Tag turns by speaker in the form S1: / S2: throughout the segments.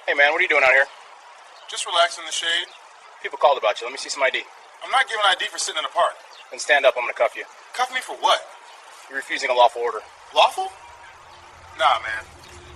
S1: Hey man, what are you doing out here?
S2: Just relaxing in the shade.
S1: People called about you. Let me see some ID.
S2: I'm not giving ID for sitting in the park.
S1: Then stand up, I'm gonna cuff you.
S2: Cuff me for what?
S1: You're refusing a lawful order.
S2: Lawful? Nah, man.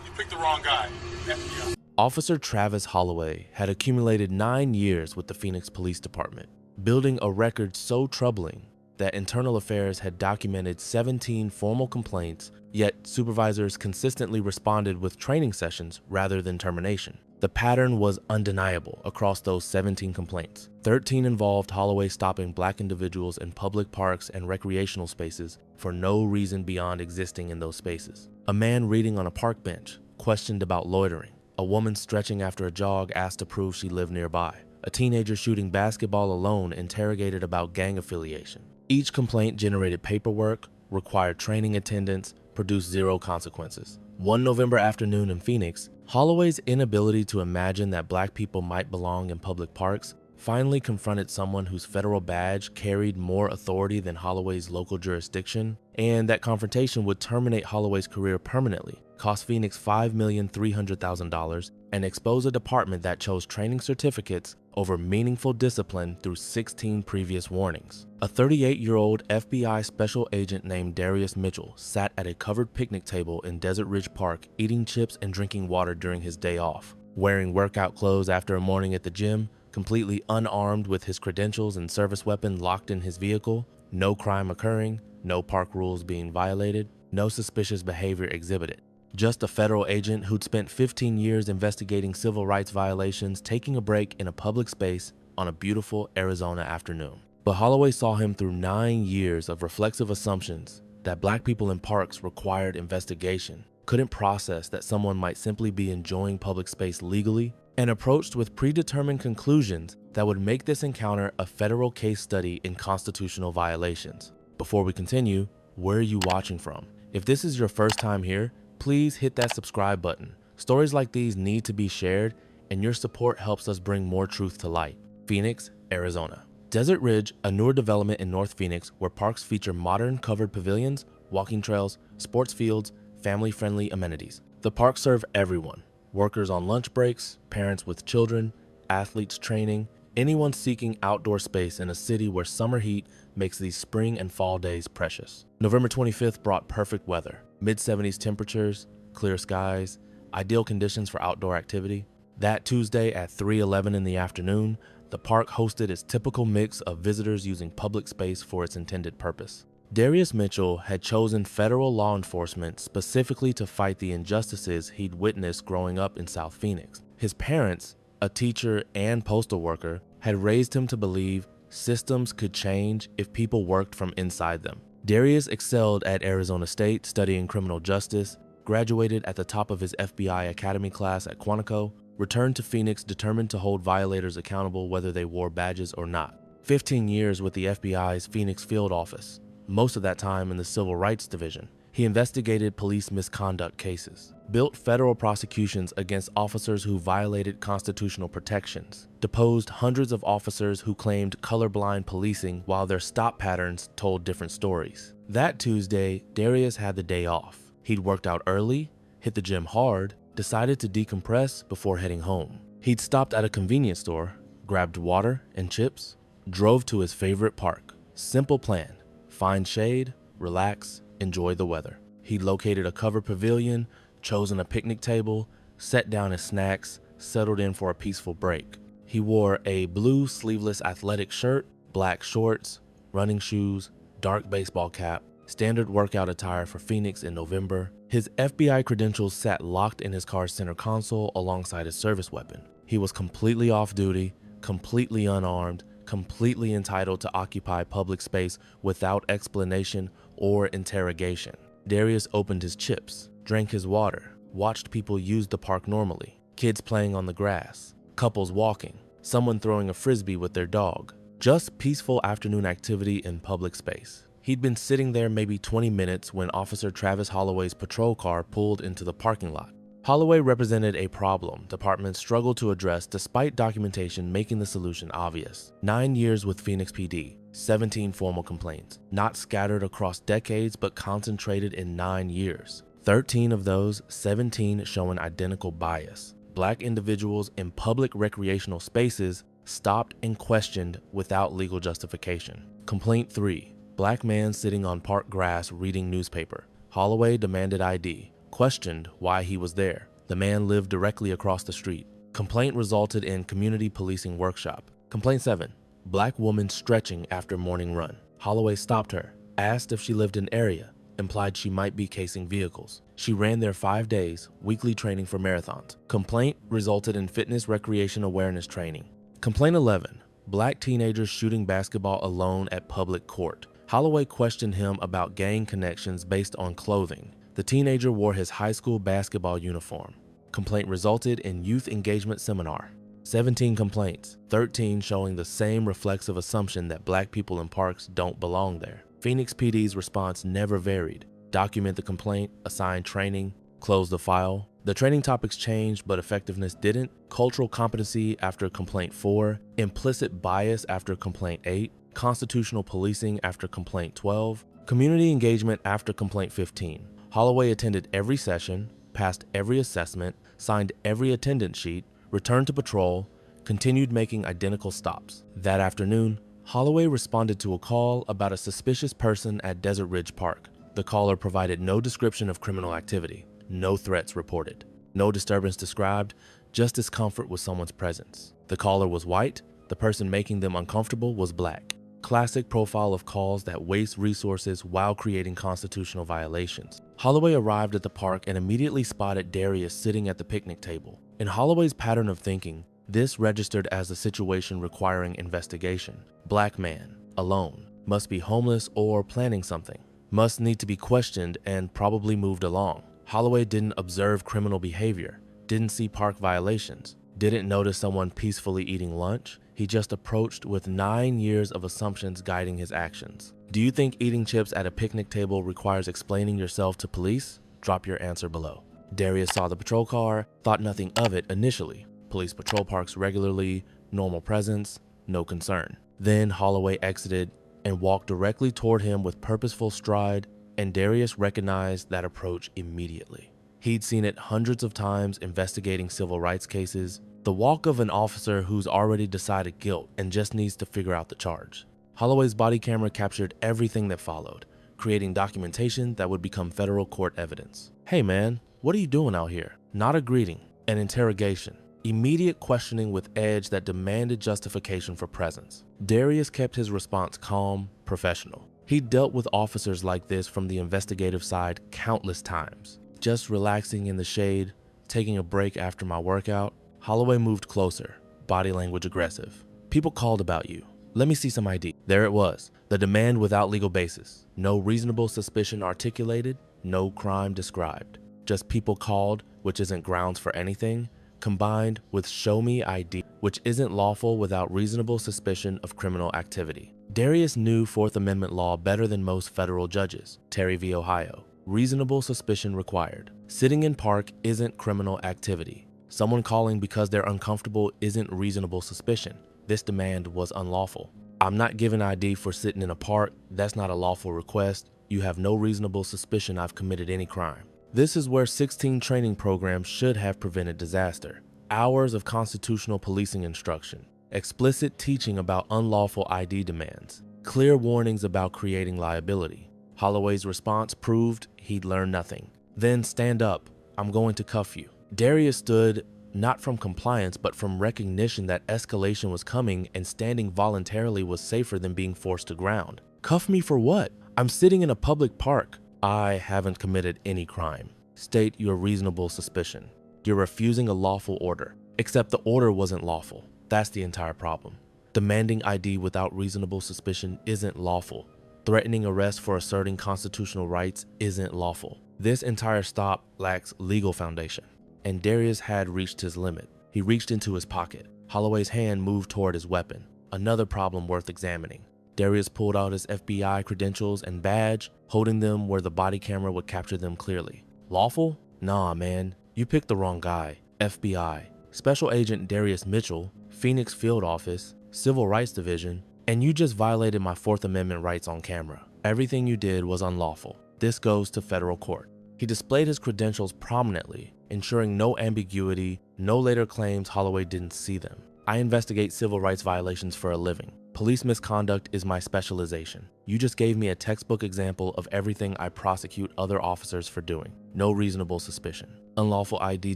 S2: You picked the wrong guy. FBI.
S3: Officer Travis Holloway had accumulated 9 years with the Phoenix Police Department, building a record so troubling that Internal Affairs had documented 17 formal complaints, yet supervisors consistently responded with training sessions rather than termination. The pattern was undeniable across those 17 complaints. 13 involved Holloway stopping black individuals in public parks and recreational spaces for no reason beyond existing in those spaces. A man reading on a park bench, questioned about loitering. A woman stretching after a jog asked to prove she lived nearby. A teenager shooting basketball alone interrogated about gang affiliation. Each complaint generated paperwork, required training attendance, produced zero consequences. One November afternoon in Phoenix, Holloway's inability to imagine that black people might belong in public parks finally confronted someone whose federal badge carried more authority than Holloway's local jurisdiction, and that confrontation would terminate Holloway's career permanently, cost Phoenix $5,300,000, and expose a department that chose training certificates over meaningful discipline through 16 previous warnings. A 38-year-old FBI special agent named Darius Mitchell sat at a covered picnic table in Desert Ridge Park eating chips and drinking water during his day off. Wearing workout clothes after a morning at the gym, completely unarmed with his credentials and service weapon locked in his vehicle, no crime occurring, no park rules being violated, no suspicious behavior exhibited. Just a federal agent who'd spent 15 years investigating civil rights violations taking a break in a public space on a beautiful Arizona afternoon. But Holloway saw him through 9 years of reflexive assumptions that black people in parks required investigation, couldn't process that someone might simply be enjoying public space legally, and approached with predetermined conclusions that would make this encounter a federal case study in constitutional violations. Before we continue, where are you watching from? If this is your first time here, please hit that subscribe button. Stories like these need to be shared, and your support helps us bring more truth to light. Phoenix, Arizona. Desert Ridge, a newer development in North Phoenix where parks feature modern covered pavilions, walking trails, sports fields, family-friendly amenities. The parks serve everyone. Workers on lunch breaks, parents with children, athletes training, anyone seeking outdoor space in a city where summer heat makes these spring and fall days precious. November 25th brought perfect weather. Mid-70s temperatures, clear skies, ideal conditions for outdoor activity. That Tuesday at 3:11 in the afternoon, the park hosted its typical mix of visitors using public space for its intended purpose. Darius Mitchell had chosen federal law enforcement specifically to fight the injustices he'd witnessed growing up in South Phoenix. His parents, a teacher and postal worker, had raised him to believe systems could change if people worked from inside them. Darius excelled at Arizona State studying criminal justice, graduated at the top of his FBI Academy class at Quantico, returned to Phoenix determined to hold violators accountable whether they wore badges or not. 15 years with the FBI's Phoenix field office, most of that time in the Civil Rights Division. He investigated police misconduct cases, built federal prosecutions against officers who violated constitutional protections, deposed hundreds of officers who claimed colorblind policing while their stop patterns told different stories. That Tuesday, Darius had the day off. He'd worked out early, hit the gym hard, decided to decompress before heading home. He'd stopped at a convenience store, grabbed water and chips, drove to his favorite park. Simple plan: find shade, relax, enjoy the weather. He located a covered pavilion, chosen a picnic table, set down his snacks, settled in for a peaceful break. He wore a blue sleeveless athletic shirt, black shorts, running shoes, dark baseball cap, standard workout attire for Phoenix in November. His FBI credentials sat locked in his car's center console alongside his service weapon. He was completely off duty, completely unarmed, completely entitled to occupy public space without explanation or interrogation. Darius opened his chips, drank his water, watched people use the park normally. Kids playing on the grass, couples walking, someone throwing a frisbee with their dog. Just peaceful afternoon activity in public space. He'd been sitting there maybe 20 minutes when Officer Travis Holloway's patrol car pulled into the parking lot. Holloway represented a problem departments struggled to address despite documentation making the solution obvious. 9 years with Phoenix PD, 17 formal complaints, not scattered across decades but concentrated in 9 years. 13 of those, 17 showing identical bias. black individuals in public recreational spaces stopped and questioned without legal justification. Complaint 3. Black man sitting on park grass reading newspaper. Holloway demanded ID, questioned why he was there. The man lived directly across the street. Complaint resulted in community policing workshop. Complaint 7. Black woman stretching after morning run. Holloway stopped her, asked if she lived in area, implied she might be casing vehicles. She ran there 5 days, weekly training for marathons. Complaint resulted in fitness recreation awareness training. Complaint 11. Black teenagers shooting basketball alone at public court. Holloway questioned him about gang connections based on clothing. The teenager wore his high school basketball uniform. Complaint resulted in youth engagement seminar. 17 complaints, 13 showing the same reflexive assumption that black people in parks don't belong there. Phoenix PD's response never varied. Document the complaint, assign training, close the file. The training topics changed, but effectiveness didn't. Cultural competency after complaint 4, implicit bias after complaint 8, constitutional policing after complaint 12, community engagement after complaint 15. Holloway attended every session, passed every assessment, signed every attendance sheet, returned to patrol, continued making identical stops. That afternoon, Holloway responded to a call about a suspicious person at Desert Ridge Park. The caller provided no description of criminal activity, no threats reported, no disturbance described, just discomfort with someone's presence. The caller was white, the person making them uncomfortable was black. Classic profile of calls that waste resources while creating constitutional violations. Holloway arrived at the park and immediately spotted Darius sitting at the picnic table. In Holloway's pattern of thinking, this registered as a situation requiring investigation. Black man, alone, must be homeless or planning something, must need to be questioned and probably moved along. Holloway didn't observe criminal behavior, didn't see park violations, didn't notice someone peacefully eating lunch. He just approached with 9 years of assumptions guiding his actions. Do you think eating chips at a picnic table requires explaining yourself to police? Drop your answer below. Darius saw the patrol car, thought nothing of it initially. Police patrol parks regularly, normal presence, no concern. Then Holloway exited and walked directly toward him with purposeful stride, and Darius recognized that approach immediately. He'd seen it hundreds of times investigating civil rights cases, the walk of an officer who's already decided guilt and just needs to figure out the charge. Holloway's body camera captured everything that followed, creating documentation that would become federal court evidence. Hey man, what are you doing out here? Not a greeting, an interrogation. Immediate questioning with edge that demanded justification for presence. Darius kept his response calm, professional. He'd dealt with officers like this from the investigative side countless times. Just relaxing in the shade, taking a break after my workout. Holloway moved closer, body language aggressive. People called about you. Let me see some ID. There it was, the demand without legal basis. No reasonable suspicion articulated, no crime described. Just people called, which isn't grounds for anything, combined with show me ID, which isn't lawful without reasonable suspicion of criminal activity. Darius knew Fourth Amendment law better than most federal judges. Terry v. Ohio. Reasonable suspicion required. Sitting in park isn't criminal activity. Someone calling because they're uncomfortable isn't reasonable suspicion. This demand was unlawful. I'm not giving ID for sitting in a park. That's not a lawful request. You have no reasonable suspicion I've committed any crime. This is where 16 training programs should have prevented disaster. Hours of constitutional policing instruction, explicit teaching about unlawful ID demands, clear warnings about creating liability. Holloway's response proved he'd learned nothing. Then stand up. I'm going to cuff you. Darius stood not from compliance, but from recognition that escalation was coming, and standing voluntarily was safer than being forced to ground. Cuff me for what? I'm sitting in a public park. I haven't committed any crime. State your reasonable suspicion. You're refusing a lawful order, except the order wasn't lawful. That's the entire problem. Demanding ID without reasonable suspicion isn't lawful. Threatening arrest for asserting constitutional rights isn't lawful. This entire stop lacks legal foundation. And Darius had reached his limit. He reached into his pocket. Holloway's hand moved toward his weapon. Another problem worth examining. Darius pulled out his FBI credentials and badge, holding them where the body camera would capture them clearly. Lawful? Nah, man. You picked the wrong guy. FBI. Special Agent Darius Mitchell, Phoenix Field Office, Civil Rights Division, and you just violated my Fourth Amendment rights on camera. Everything you did was unlawful. This goes to federal court. He displayed his credentials prominently, ensuring no ambiguity, no later claims Holloway didn't see them. I investigate civil rights violations for a living. Police misconduct is my specialization. You just gave me a textbook example of everything I prosecute other officers for doing. No reasonable suspicion. Unlawful ID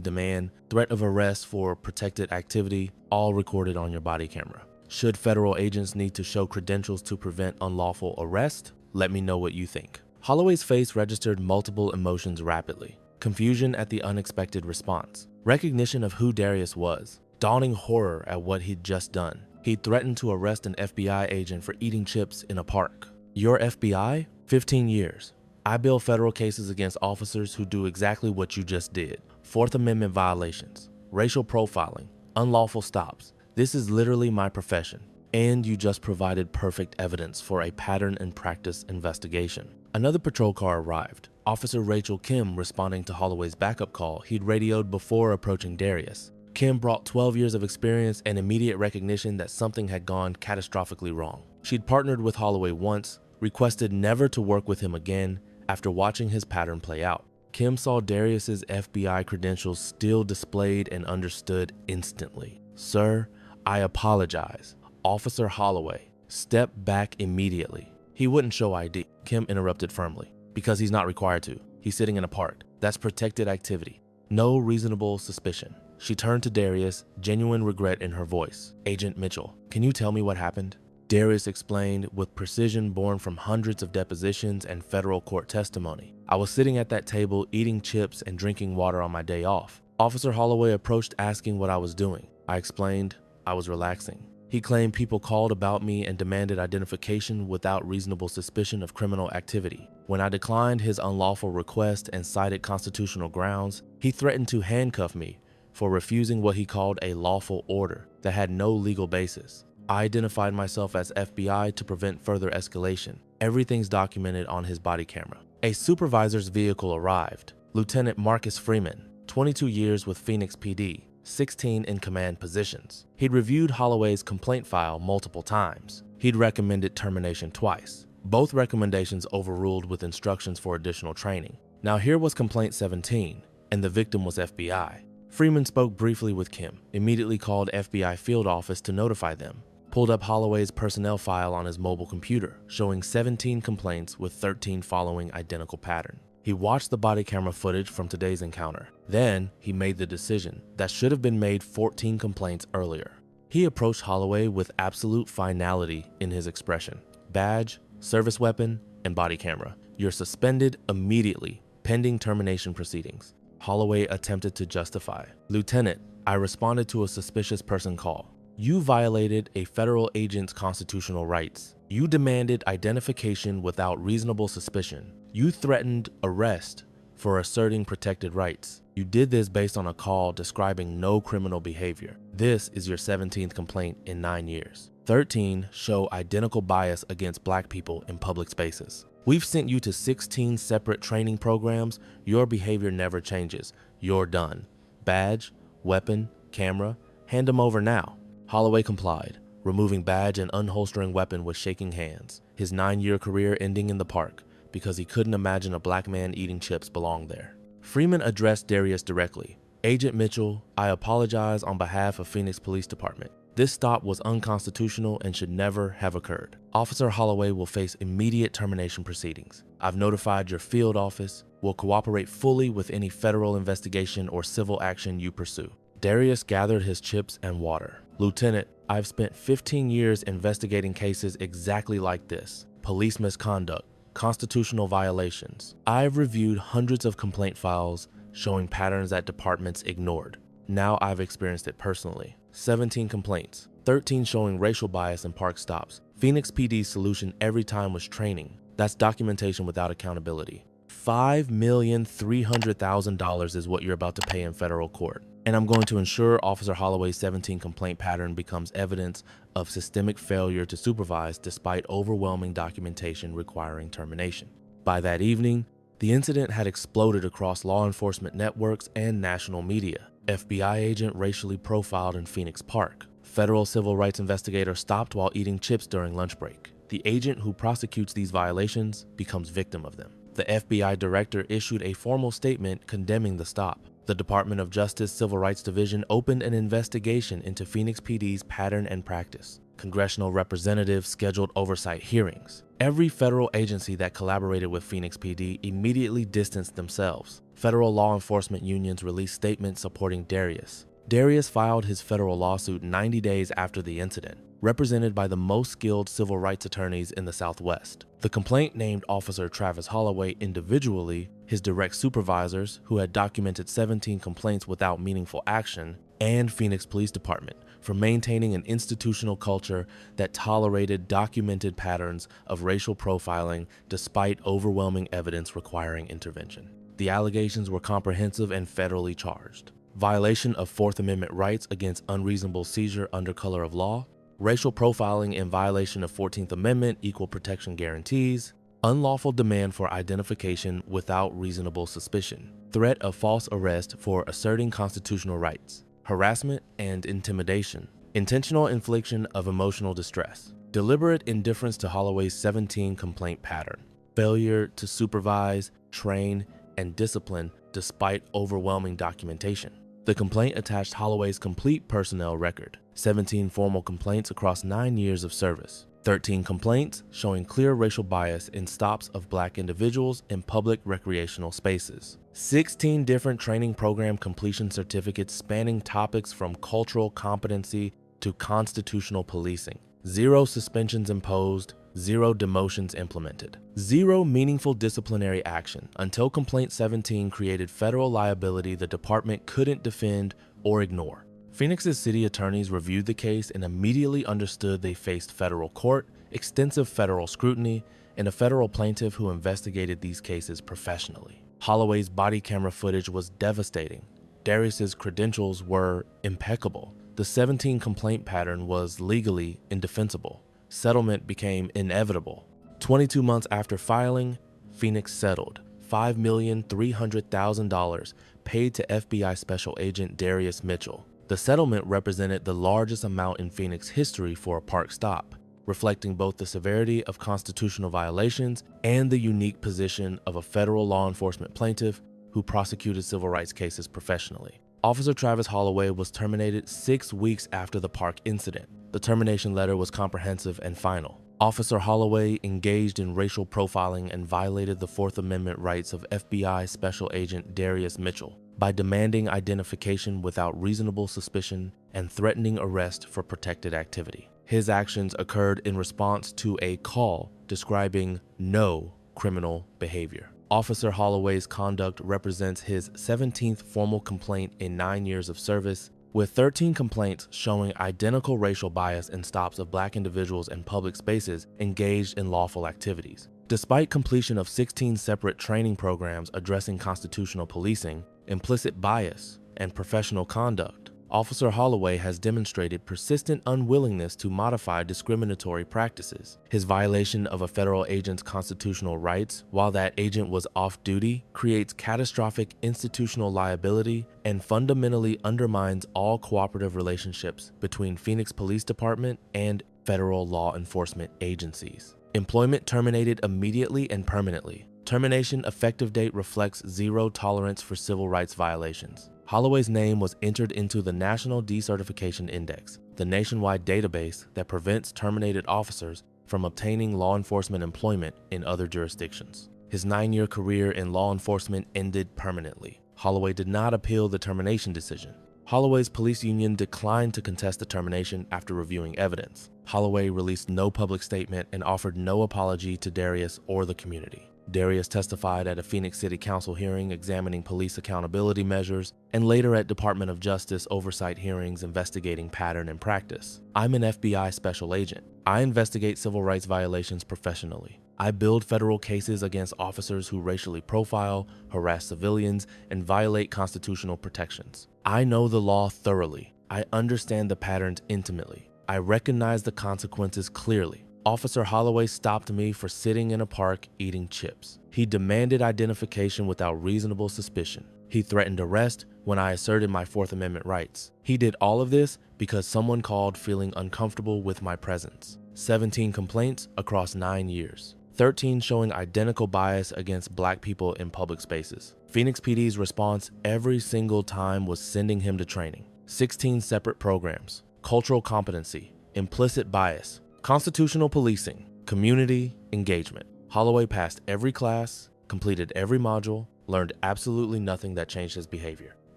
S3: demand, threat of arrest for protected activity, all recorded on your body camera. Should federal agents need to show credentials to prevent unlawful arrest? Let me know what you think. Holloway's face registered multiple emotions rapidly. Confusion at the unexpected response. Recognition of who Darius was. Dawning horror at what he'd just done. He'd threatened to arrest an FBI agent for eating chips in a park. Your FBI? 15 years. I bill federal cases against officers who do exactly what you just did. Fourth Amendment violations, racial profiling, unlawful stops. This is literally my profession. And you just provided perfect evidence for a pattern and practice investigation. Another patrol car arrived. Officer Rachel Kim responding to Holloway's backup call he'd radioed before approaching Darius. Kim brought 12 years of experience and immediate recognition that something had gone catastrophically wrong. She'd partnered with Holloway once, requested never to work with him again after watching his pattern play out. Kim saw Darius's FBI credentials still displayed and understood instantly. Sir, I apologize. Officer Holloway, step back immediately. He wouldn't show ID. Kim interrupted firmly. Because he's not required to. He's sitting in a park. That's protected activity. No reasonable suspicion. She turned to Darius, genuine regret in her voice. Agent Mitchell, can you tell me what happened? Darius explained with precision born from hundreds of depositions and federal court testimony. I was sitting at that table eating chips and drinking water on my day off. Officer Holloway approached asking what I was doing. I explained I was relaxing. He claimed people called about me and demanded identification without reasonable suspicion of criminal activity. When I declined his unlawful request and cited constitutional grounds, he threatened to handcuff me for refusing what he called a lawful order that had no legal basis. I identified myself as FBI to prevent further escalation. Everything's documented on his body camera. A supervisor's vehicle arrived. Lieutenant Marcus Freeman, 22 years with Phoenix PD, 16 in command positions. He'd reviewed Holloway's complaint file multiple times. He'd recommended termination twice. Both recommendations overruled with instructions for additional training. Now here was complaint 17, and the victim was FBI. Freeman spoke briefly with Kim, immediately called FBI field office to notify them, pulled up Holloway's personnel file on his mobile computer, showing 17 complaints with 13 following identical pattern. He watched the body camera footage from today's encounter. Then he made the decision that should have been made 14 complaints earlier. He approached Holloway with absolute finality in his expression. Badge, service weapon, and body camera. You're suspended immediately, pending termination proceedings. Holloway attempted to justify. Lieutenant, I responded to a suspicious person call. You violated a federal agent's constitutional rights. You demanded identification without reasonable suspicion. You threatened arrest for asserting protected rights. You did this based on a call describing no criminal behavior. This is your 17th complaint in 9 years. 13 show identical bias against Black people in public spaces. We've sent you to 16 separate training programs. Your behavior never changes. You're done. Badge, weapon, camera, hand them over now. Holloway complied, removing badge and unholstering weapon with shaking hands. His 9-year career ending in the park because he couldn't imagine a Black man eating chips belonged there. Freeman addressed Darius directly. Agent Mitchell, I apologize on behalf of Phoenix Police Department. This stop was unconstitutional and should never have occurred. Officer Holloway will face immediate termination proceedings. I've notified your field office, will cooperate fully with any federal investigation or civil action you pursue. Darius gathered his chips and water. Lieutenant, I've spent 15 years investigating cases exactly like this. Police misconduct, constitutional violations. I've reviewed hundreds of complaint files showing patterns that departments ignored. Now I've experienced it personally. 17 complaints, 13 showing racial bias in park stops. Phoenix PD's solution every time was training. That's documentation without accountability. $5,300,000 is what you're about to pay in federal court. And I'm going to ensure Officer Holloway's 17 complaint pattern becomes evidence of systemic failure to supervise despite overwhelming documentation requiring termination. By that evening, the incident had exploded across law enforcement networks and national media. FBI agent racially profiled in Phoenix Park. Federal civil rights investigator stopped while eating chips during lunch break. The agent who prosecutes these violations becomes victim of them. The FBI director issued a formal statement condemning the stop. The Department of Justice Civil Rights Division opened an investigation into Phoenix PD's pattern and practice. Congressional representatives scheduled oversight hearings. Every federal agency that collaborated with Phoenix PD immediately distanced themselves. Federal law enforcement unions released statements supporting Darius. Darius filed his federal lawsuit 90 days after the incident, represented by the most skilled civil rights attorneys in the Southwest. The complaint named Officer Travis Holloway individually, his direct supervisors, who had documented 17 complaints without meaningful action, and Phoenix Police Department for maintaining an institutional culture that tolerated documented patterns of racial profiling despite overwhelming evidence requiring intervention. The allegations were comprehensive and federally charged. Violation of Fourth Amendment rights against unreasonable seizure under color of law, racial profiling in violation of 14th Amendment equal protection guarantees, unlawful demand for identification without reasonable suspicion, threat of false arrest for asserting constitutional rights, harassment and intimidation, intentional infliction of emotional distress, deliberate indifference to Holloway's 17 complaint pattern, failure to supervise, train, and discipline despite overwhelming documentation. The complaint attached Holloway's complete personnel record, 17 formal complaints across 9 years of service, 13 complaints showing clear racial bias in stops of Black individuals in public recreational spaces, 16 different training program completion certificates spanning topics from cultural competency to constitutional policing, 0 suspensions imposed, 0 demotions implemented, 0 meaningful disciplinary action until Complaint 17 created federal liability the department couldn't defend or ignore. Phoenix's city attorneys reviewed the case and immediately understood they faced federal court, extensive federal scrutiny, and a federal plaintiff who investigated these cases professionally. Holloway's body camera footage was devastating. Darius's credentials were impeccable. The 17 complaint pattern was legally indefensible. Settlement became inevitable. 22 months after filing, Phoenix settled $5,300,000 paid to FBI Special Agent Darius Mitchell. The settlement represented the largest amount in Phoenix history for a park stop, reflecting both the severity of constitutional violations and the unique position of a federal law enforcement plaintiff who prosecuted civil rights cases professionally. Officer Travis Holloway was terminated 6 weeks after the park incident. The termination letter was comprehensive and final. Officer Holloway engaged in racial profiling and violated the Fourth Amendment rights of FBI Special Agent Darius Mitchell by demanding identification without reasonable suspicion and threatening arrest for protected activity. His actions occurred in response to a call describing no criminal behavior. Officer Holloway's conduct represents his 17th formal complaint in 9 years of service, with 13 complaints showing identical racial bias in stops of Black individuals in public spaces engaged in lawful activities. Despite completion of 16 separate training programs addressing constitutional policing, implicit bias, and professional conduct, Officer Holloway has demonstrated persistent unwillingness to modify discriminatory practices. His violation of a federal agent's constitutional rights while that agent was off-duty creates catastrophic institutional liability and fundamentally undermines all cooperative relationships between Phoenix Police Department and federal law enforcement agencies. Employment terminated immediately and permanently. Termination effective date reflects zero tolerance for civil rights violations. Holloway's name was entered into the National Decertification Index, the nationwide database that prevents terminated officers from obtaining law enforcement employment in other jurisdictions. His 9-year career in law enforcement ended permanently. Holloway did not appeal the termination decision. Holloway's police union declined to contest the termination after reviewing evidence. Holloway released no public statement and offered no apology to Darius or the community. Darius testified at a Phoenix City Council hearing examining police accountability measures and later at Department of Justice oversight hearings investigating pattern and practice. I'm an FBI special agent. I investigate civil rights violations professionally. I build federal cases against officers who racially profile, harass civilians, and violate constitutional protections. I know the law thoroughly. I understand the patterns intimately. I recognize the consequences clearly. Officer Holloway stopped me for sitting in a park eating chips. He demanded identification without reasonable suspicion. He threatened arrest when I asserted my Fourth Amendment rights. He did all of this because someone called feeling uncomfortable with my presence. 17 complaints across 9 years. 13 showing identical bias against black people in public spaces. Phoenix PD's response every single time was sending him to training. 16 separate programs, cultural competency, implicit bias, constitutional policing, community engagement. Holloway passed every class, completed every module, learned absolutely nothing that changed his behavior.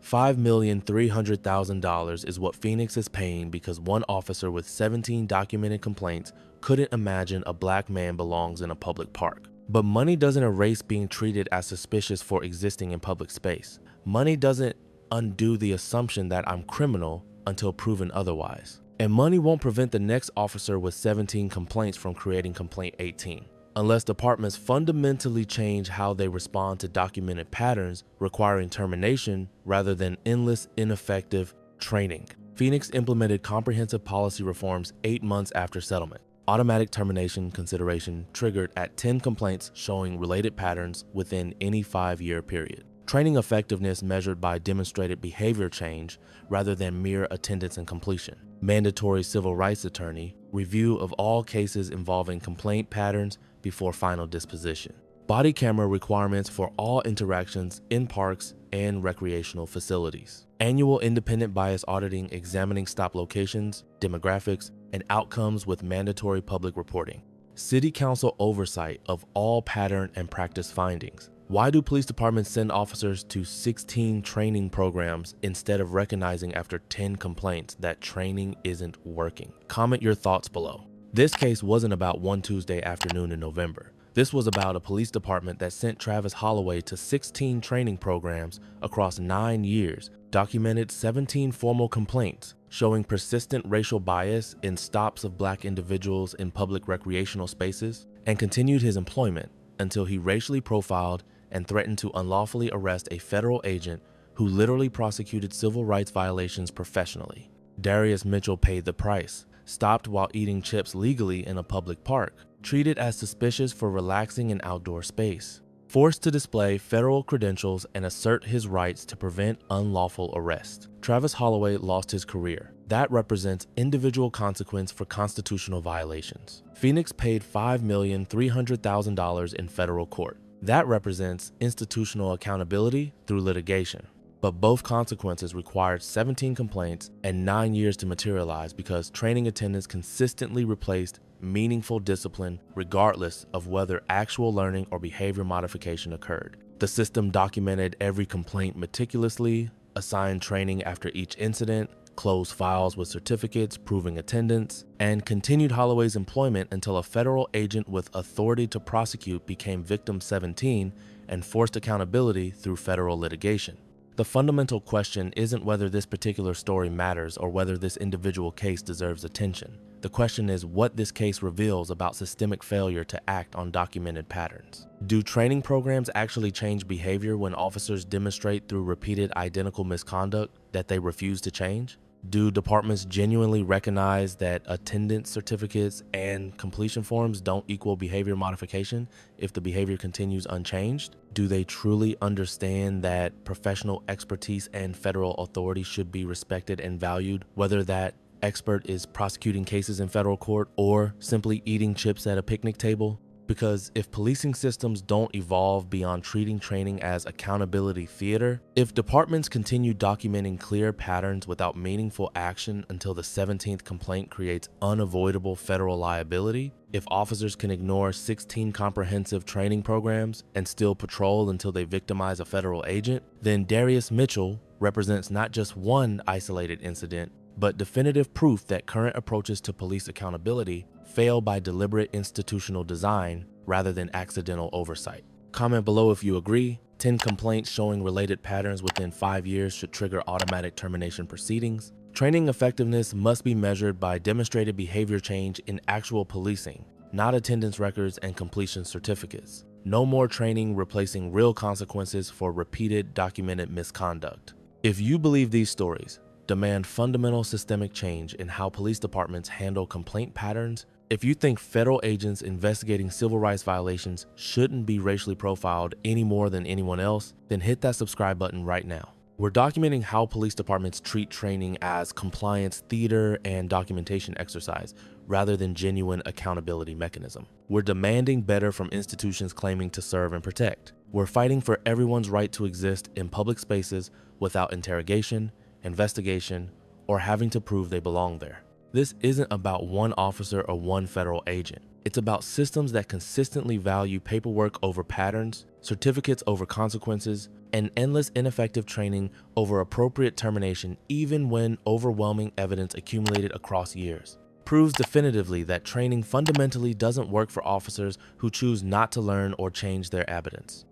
S3: $5,300,000 is what Phoenix is paying because one officer with 17 documented complaints couldn't imagine a black man belongs in a public park. But money doesn't erase being treated as suspicious for existing in public space. Money doesn't undo the assumption that I'm criminal until proven otherwise. And money won't prevent the next officer with 17 complaints from creating complaint 18. Unless departments fundamentally change how they respond to documented patterns requiring termination rather than endless, ineffective training. Phoenix implemented comprehensive policy reforms 8 months after settlement. Automatic termination consideration triggered at 10 complaints showing related patterns within any 5-year period. Training effectiveness measured by demonstrated behavior change rather than mere attendance and completion. Mandatory civil rights attorney review of all cases involving complaint patterns before final disposition. Body camera requirements for all interactions in parks and recreational facilities. Annual independent bias auditing examining stop locations, demographics, and outcomes with mandatory public reporting. City Council oversight of all pattern and practice findings. Why do police departments send officers to 16 training programs instead of recognizing after 10 complaints that training isn't working? Comment your thoughts below. This case wasn't about one Tuesday afternoon in November. This was about a police department that sent Travis Holloway to 16 training programs across 9 years, documented 17 formal complaints, showing persistent racial bias in stops of black individuals in public recreational spaces, and continued his employment until he racially profiled and threatened to unlawfully arrest a federal agent who literally prosecuted civil rights violations professionally. Darius Mitchell paid the price, stopped while eating chips legally in a public park, treated as suspicious for relaxing in outdoor space, forced to display federal credentials and assert his rights to prevent unlawful arrest. Travis Holloway lost his career. That represents individual consequence for constitutional violations. Phoenix paid $5,300,000 in federal court. That represents institutional accountability through litigation. But both consequences required 17 complaints and 9 years to materialize because training attendants consistently replaced meaningful discipline regardless of whether actual learning or behavior modification occurred. The system documented every complaint meticulously, assigned training after each incident, closed files with certificates proving attendance, and continued Holloway's employment until a federal agent with authority to prosecute became victim 17 and forced accountability through federal litigation. The fundamental question isn't whether this particular story matters or whether this individual case deserves attention. The question is what this case reveals about systemic failure to act on documented patterns. Do training programs actually change behavior when officers demonstrate through repeated identical misconduct that they refuse to change? Do departments genuinely recognize that attendance certificates and completion forms don't equal behavior modification if the behavior continues unchanged? Do they truly understand that professional expertise and federal authority should be respected and valued, whether that expert is prosecuting cases in federal court or simply eating chips at a picnic table? Because if policing systems don't evolve beyond treating training as accountability theater, if departments continue documenting clear patterns without meaningful action until the 17th complaint creates unavoidable federal liability, if officers can ignore 16 comprehensive training programs and still patrol until they victimize a federal agent, then Darius Mitchell represents not just one isolated incident, but definitive proof that current approaches to police accountability fail by deliberate institutional design rather than accidental oversight. Comment below if you agree. 10 complaints showing related patterns within 5 years should trigger automatic termination proceedings. Training effectiveness must be measured by demonstrated behavior change in actual policing, not attendance records and completion certificates. No more training replacing real consequences for repeated documented misconduct. If you believe these stories, demand fundamental systemic change in how police departments handle complaint patterns. If you think federal agents investigating civil rights violations shouldn't be racially profiled any more than anyone else, then hit that subscribe button right now. We're documenting how police departments treat training as compliance theater and documentation exercise rather than genuine accountability mechanism. We're demanding better from institutions claiming to serve and protect. We're fighting for everyone's right to exist in public spaces without interrogation, investigation, or having to prove they belong there. This isn't about one officer or one federal agent. It's about systems that consistently value paperwork over patterns, certificates over consequences, and endless ineffective training over appropriate termination, even when overwhelming evidence accumulated across years proves definitively that training fundamentally doesn't work for officers who choose not to learn or change their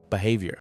S3: behavior.